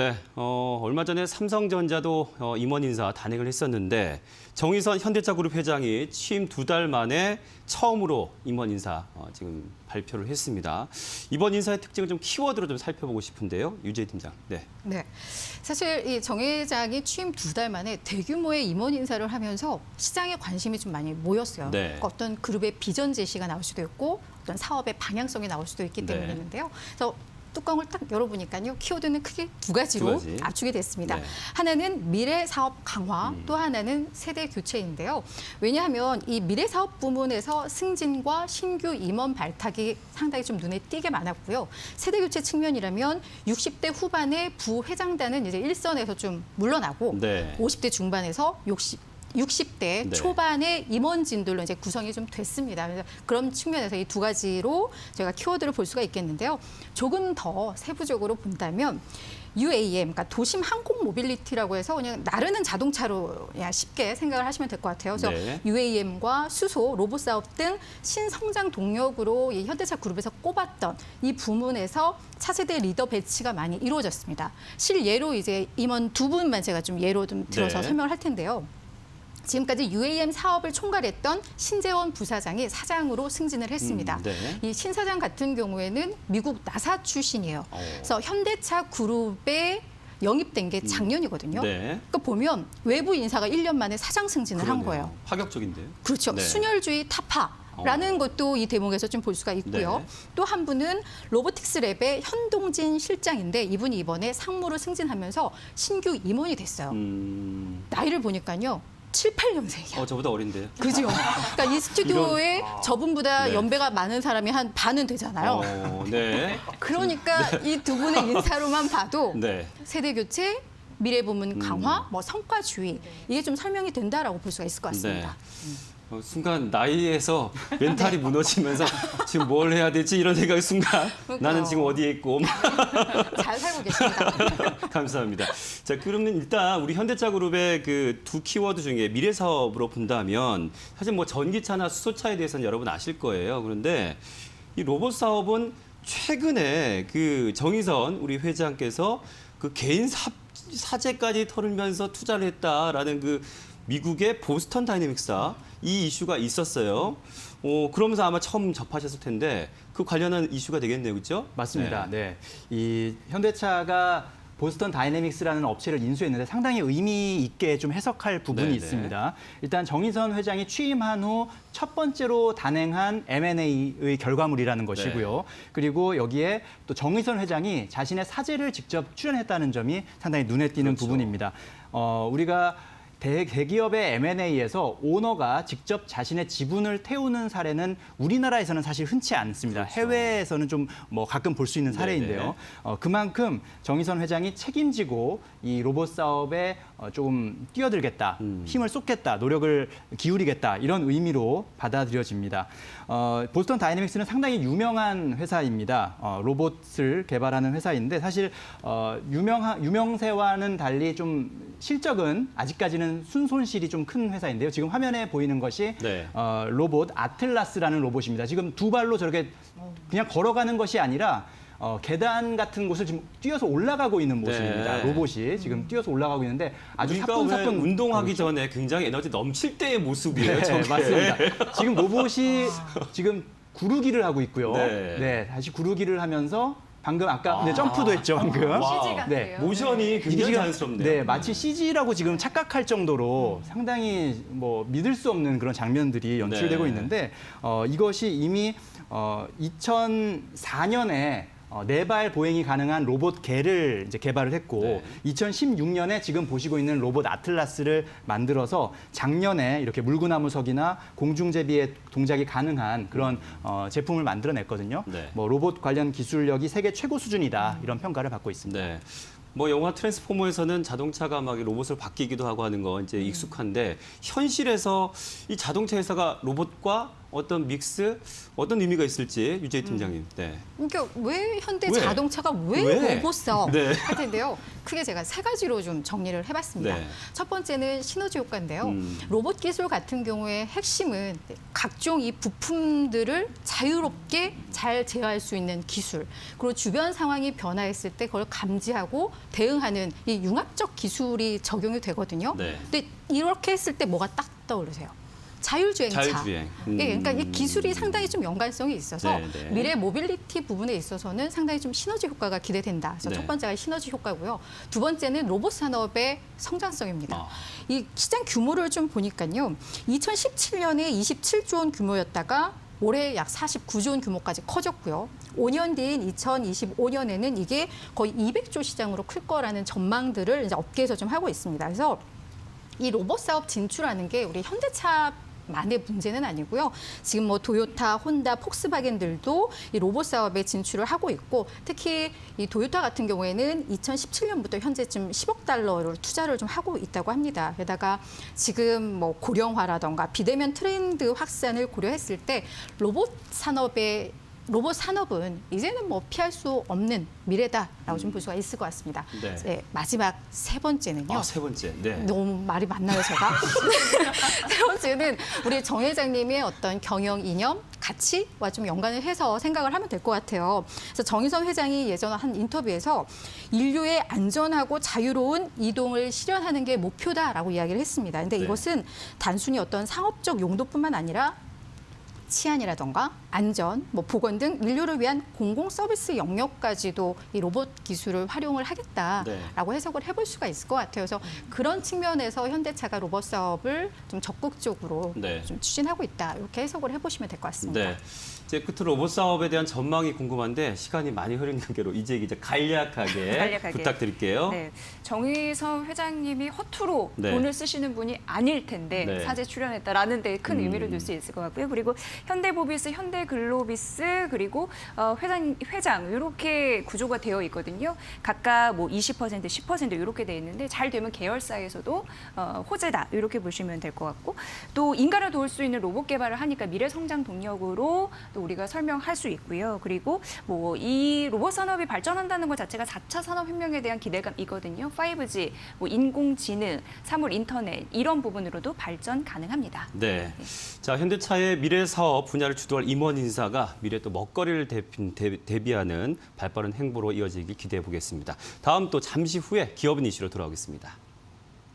네, 얼마 전에 삼성전자도 임원 인사 단행을 했었는데 정의선 현대차그룹 회장이 취임 2달 만에 처음으로 임원 인사 지금 발표를 했습니다. 이번 인사의 특징을 좀 키워드로 좀 살펴보고 싶은데요, 유재 팀장. 네. 네, 사실 이 정 회장이 취임 2달 만에 대규모의 임원 인사를 하면서 시장에 관심이 좀 많이 모였어요. 네. 그러니까 어떤 그룹의 비전 제시가 나올 수도 있고 어떤 사업의 방향성이 나올 수도 있기 네. 때문인데요. 그래서 뚜껑을 딱 열어보니까요. 키워드는 크게 두 가지로 압축이 됐습니다. 네. 하나는 미래 사업 강화, 또 하나는 세대 교체인데요. 왜냐하면 이 미래 사업 부문에서 승진과 신규 임원 발탁이 상당히 좀 눈에 띄게 많았고요. 세대 교체 측면이라면 60대 후반의 부회장단은 이제 일선에서 좀 물러나고 네. 50대 중반에서 60대 네. 초반의 임원진들로 이제 구성이 좀 됐습니다. 그래서 그런 측면에서 이 두 가지로 저희가 키워드를 볼 수가 있겠는데요. 조금 더 세부적으로 본다면 UAM, 그러니까 도심 항공 모빌리티라고 해서 그냥 나르는 자동차로 그냥 쉽게 생각을 하시면 될 것 같아요. 그래서 네. UAM과 수소, 로봇 사업 등 신성장 동력으로 이 현대차 그룹에서 꼽았던 이 부문에서 차세대 리더 배치가 많이 이루어졌습니다. 실예로 이제 임원 두 분만 제가 좀 예로 좀 들어서 네. 설명을 할 텐데요. 지금까지 UAM 사업을 총괄했던 신재원 부사장이 사장으로 승진을 했습니다. 네. 이 신 사장 같은 경우에는 미국 나사 출신이에요. 그래서 현대차 그룹에 영입된 게 작년이거든요. 네. 그러니까 보면 외부 인사가 1년 만에 사장 승진을 한 거예요. 파격적인데요. 그렇죠. 네. 순혈주의 타파라는 것도 이 대목에서 좀 볼 수가 있고요. 네. 또 한 분은 로보틱스 랩의 현동진 실장인데 이분이 이번에 상무로 승진하면서 신규 임원이 됐어요. 나이를 보니까요. 7, 8년생이야. 저보다 어린데요. 그죠? 그러니까 이 스튜디오에 저분보다 네. 연배가 많은 사람이 한 반은 되잖아요. 네. 그러니까 이 두 분의 인사로만 봐도 네. 세대 교체, 미래 부문 강화, 뭐 성과주의 이게 좀 설명이 된다라고 볼 수가 있을 것 같습니다. 순간 나이에서 멘탈이 무너지면서 지금 뭘 해야 되지 이런 생각이 순간 나는 지금 어디에 있고 잘 살고 계십니다. 감사합니다. 자, 그러면 일단 우리 현대차그룹의 그 두 키워드 중에 미래 사업으로 본다면 사실 뭐 전기차나 수소차에 대해서는 여러분 아실 거예요. 그런데 이 로봇 사업은 최근에 그 정의선 우리 회장께서 그 개인 사재까지 털으면서 투자를 했다라는 그 미국의 보스턴 다이내믹스사 이 이슈가 있었어요. 그러면서 아마 처음 접하셨을 텐데 그 관련한 이슈가 되겠네요, 그렇죠? 맞습니다. 네. 이 현대차가 보스턴 다이내믹스라는 업체를 인수했는데 상당히 의미 있게 좀 해석할 부분이 네네. 있습니다. 일단 정의선 회장이 취임한 후 첫 번째로 단행한 M&A의 결과물이라는 것이고요. 그리고 여기에 또 정의선 회장이 자신의 사재를 직접 출연했다는 점이 상당히 눈에 띄는 그렇죠. 부분입니다. 우리가 대기업의 M&A에서 오너가 직접 자신의 지분을 태우는 사례는 우리나라에서는 사실 흔치 않습니다. 그렇죠. 해외에서는 좀 뭐 가끔 볼 수 있는 사례인데요. 그만큼 정의선 회장이 책임지고 이 로봇 사업에 조금 뛰어들겠다, 힘을 쏟겠다, 노력을 기울이겠다 이런 의미로 받아들여집니다. 보스턴 다이내믹스는 상당히 유명한 회사입니다. 로봇을 개발하는 회사인데 사실 유명세와는 달리 좀 실적은 아직까지는 순손실이 좀 큰 회사인데요. 지금 화면에 보이는 것이 네. 로봇 아틀라스라는 로봇입니다. 지금 두 발로 저렇게 그냥 걸어가는 것이 아니라 계단 같은 곳을 지금 뛰어서 올라가고 있는 모습입니다. 네. 로봇이 지금 뛰어서 올라가고 있는데 아주 우리가 왜 사뿐사뿐 운동하기 전에 굉장히 에너지 넘칠 때의 모습이에요, 네, 저게. 맞습니다. 지금 로봇이 지금 구르기를 하고 있고요. 네. 네, 다시 구르기를 하면서 방금 아까 네, 점프도 했죠, 방금. CG 같아요. 네. 모션이 이게 굉장히 지금 자연스럽네요. 네, 마치 CG라고 지금 착각할 정도로 상당히 뭐 믿을 수 없는 그런 장면들이 연출되고 네. 있는데 이것이 이미 2004년에 네발 보행이 가능한 로봇 개를 이제 개발을 했고 네. 2016년에 지금 보시고 있는 로봇 아틀라스를 만들어서 작년에 이렇게 물구나무석이나 공중제비의 동작이 가능한 그런 제품을 만들어냈거든요. 네. 뭐 로봇 관련 기술력이 세계 최고 수준이다 이런 평가를 받고 있습니다. 네. 뭐 영화 트랜스포머에서는 자동차가 막 로봇으로 바뀌기도 하고 하는 거 이제 익숙한데 현실에서 이 자동차 회사가 로봇과 어떤 믹스, 어떤 의미가 있을지 유재희 팀장님. 네. 그러니까 왜 현대 왜? 자동차가 왜 왜? 로봇 사업 네. 할 텐데요. 크게 제가 세 가지로 좀 정리를 해봤습니다. 네. 첫 번째는 시너지 효과인데요. 로봇 기술 같은 경우에 핵심은 각종 이 부품들을 자유롭게 잘 제어할 수 있는 기술, 그리고 주변 상황이 변화했을 때 그걸 감지하고 대응하는 이 융합적 기술이 적용이 되거든요. 네. 근데 이렇게 했을 때 뭐가 딱 떠오르세요? 자율주행차. 자율주행. 예, 그러니까 이 기술이 상당히 좀 연관성이 있어서 네, 네. 미래 모빌리티 부분에 있어서는 상당히 좀 시너지 효과가 기대된다. 그래서 네. 첫 번째가 시너지 효과고요. 두 번째는 로봇 산업의 성장성입니다. 아. 이 시장 규모를 좀 보니까요. 2017년에 27조 원 규모였다가 올해 약 49조 원 규모까지 커졌고요. 5년 뒤인 2025년에는 이게 거의 200조 시장으로 클 거라는 전망들을 이제 업계에서 좀 하고 있습니다. 그래서 이 로봇 사업 진출하는 게 우리 현대차만의 문제는 아니고요. 지금 뭐 도요타, 혼다, 폭스바겐들도 이 로봇 사업에 진출을 하고 있고, 특히 이 도요타 같은 경우에는 2017년부터 현재쯤 10억 달러를 투자를 좀 하고 있다고 합니다. 게다가 지금 뭐 고령화라던가 비대면 트렌드 확산을 고려했을 때 로봇 산업은 이제는 뭐 피할 수 없는 미래다라고 좀 볼 수가 있을 것 같습니다. 네. 네, 마지막 세 번째는요. 아, 세 번째. 네. 너무 말이 많나요, 제가? 세 번째는 우리 정 회장님의 어떤 경영 이념, 가치와 좀 연관을 해서 생각을 하면 될 것 같아요. 그래서 정의선 회장이 예전 한 인터뷰에서 인류의 안전하고 자유로운 이동을 실현하는 게 목표다라고 이야기를 했습니다. 근데 네. 이것은 단순히 어떤 상업적 용도뿐만 아니라 치안이라던가 안전, 뭐 보건 등 인류를 위한 공공 서비스 영역까지도 이 로봇 기술을 활용을 하겠다라고 네. 해석을 해볼 수가 있을 것 같아요. 그래서 그런 측면에서 현대차가 로봇 사업을 좀 적극적으로 네. 좀 추진하고 있다. 이렇게 해석을 해보시면 될 것 같습니다. 네. 이제 끝으로 로봇 사업에 대한 전망이 궁금한데 시간이 많이 흐른 관계로 이제 간략하게 간략하게. 부탁드릴게요. 네, 정의선 회장님이 허투루 네. 돈을 쓰시는 분이 아닐 텐데 네. 사제 출연했다라는 데 큰 의미를 둘 수 있을 것 같고요. 그리고 현대모비스, 현대글로비스 그리고 회장 이렇게 구조가 되어 있거든요. 각각 뭐 20%, 10% 이렇게 돼 있는데 잘 되면 계열사에서도 호재다 이렇게 보시면 될 것 같고, 또 인간을 도울 수 있는 로봇 개발을 하니까 미래 성장 동력으로 또 우리가 설명할 수 있고요. 그리고 뭐 이 로봇 산업이 발전한다는 것 자체가 4차 산업혁명에 대한 기대감이거든요. 5G, 뭐 인공지능, 사물 인터넷 이런 부분으로도 발전 가능합니다. 네. 자, 현대차의 미래 사업 분야를 주도할 임원 인사가 미래 또 먹거리를 대비하는 발빠른 행보로 이어지길 기대해 보겠습니다. 다음 또 잠시 후에 기업인 이슈로 돌아오겠습니다.